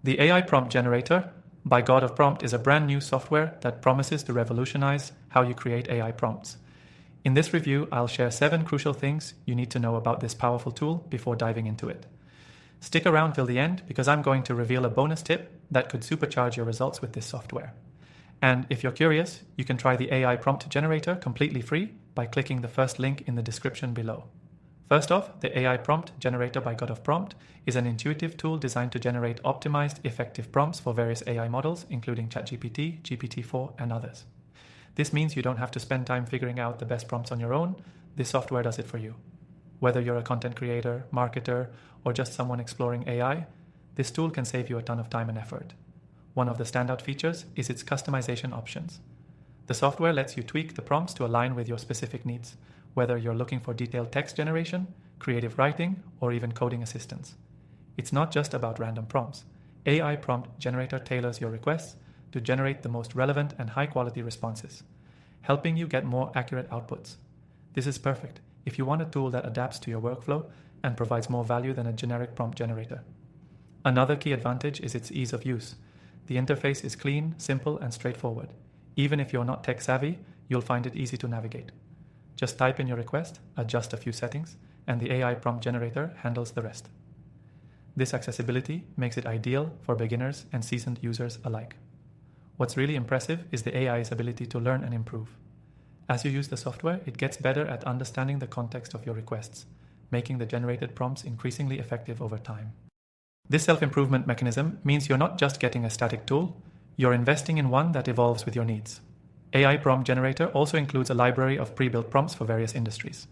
The AI Prompt Generator by God of Prompt is a brand new software that promises to revolutionize how you create AI prompts. In this review, I'll share 7 crucial things you need to know about this powerful tool before diving into it. Stick around till the end because I'm going to reveal a bonus tip that could supercharge your results with this software. And if you're curious, you can try the AI Prompt Generator completely free by clicking the first link in the description below. First off, the AI Prompt Generator by God of Prompt is an intuitive tool designed to generate optimized, effective prompts for various AI models, including ChatGPT, GPT-4, and others. This means you don't have to spend time figuring out the best prompts on your own. This software does it for you. Whether you're a content creator, marketer, or just someone exploring AI, this tool can save you a ton of time and effort. One of the standout features is its customization options. The software lets you tweak the prompts to align with your specific needs, whether you're looking for detailed text generation, creative writing, or even coding assistance. It's not just about random prompts. AI Prompt Generator tailors your requests to generate the most relevant and high-quality responses, helping you get more accurate outputs. This is perfect if you want a tool that adapts to your workflow and provides more value than a generic prompt generator. Another key advantage is its ease of use. The interface is clean, simple, and straightforward. Even if you're not tech-savvy, you'll find it easy to navigate. Just type in your request, adjust a few settings, and the AI Prompt Generator handles the rest. This accessibility makes it ideal for beginners and seasoned users alike. What's really impressive is the AI's ability to learn and improve. As you use the software, it gets better at understanding the context of your requests, making the generated prompts increasingly effective over time. This self-improvement mechanism means you're not just getting a static tool, you're investing in one that evolves with your needs. AI Prompt Generator also includes a library of pre-built prompts for various industries.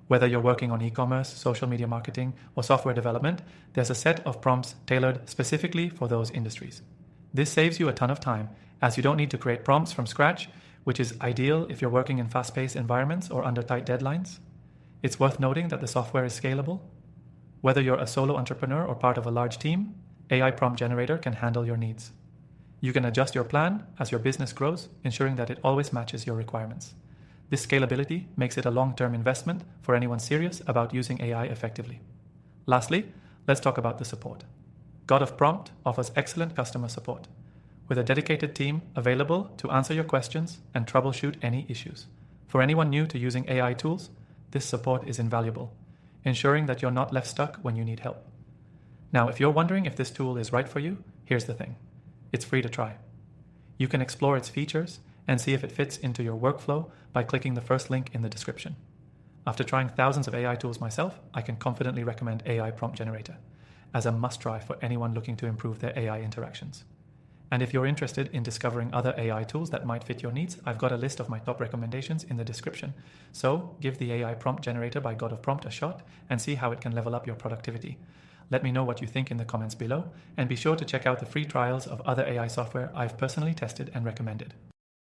Whether you're working on e-commerce, social media marketing, or software development, there's a set of prompts tailored specifically for those industries. This saves you a ton of time, as you don't need to create prompts from scratch, which is ideal if you're working in fast-paced environments or under tight deadlines. It's worth noting that the software is scalable. Whether you're a solo entrepreneur or part of a large team, AI Prompt Generator can handle your needs. You can adjust your plan as your business grows, ensuring that it always matches your requirements. This scalability makes it a long-term investment for anyone serious about using AI effectively. Lastly, let's talk about the support. God of Prompt offers excellent customer support, with a dedicated team available to answer your questions and troubleshoot any issues. For anyone new to using AI tools, this support is invaluable, ensuring that you're not left stuck when you need help. Now, if you're wondering if this tool is right for you, here's the thing. It's free to try. You can explore its features and see if it fits into your workflow by clicking the first link in the description. After trying thousands of AI tools myself, I can confidently recommend AI Prompt Generator as a must-try for anyone looking to improve their AI interactions. And if you're interested in discovering other AI tools that might fit your needs, I've got a list of my top recommendations in the description. So give the AI Prompt Generator by God of Prompt a shot and see how it can level up your productivity. Let me know what you think in the comments below, and be sure to check out the free trials of other AI software I've personally tested and recommended.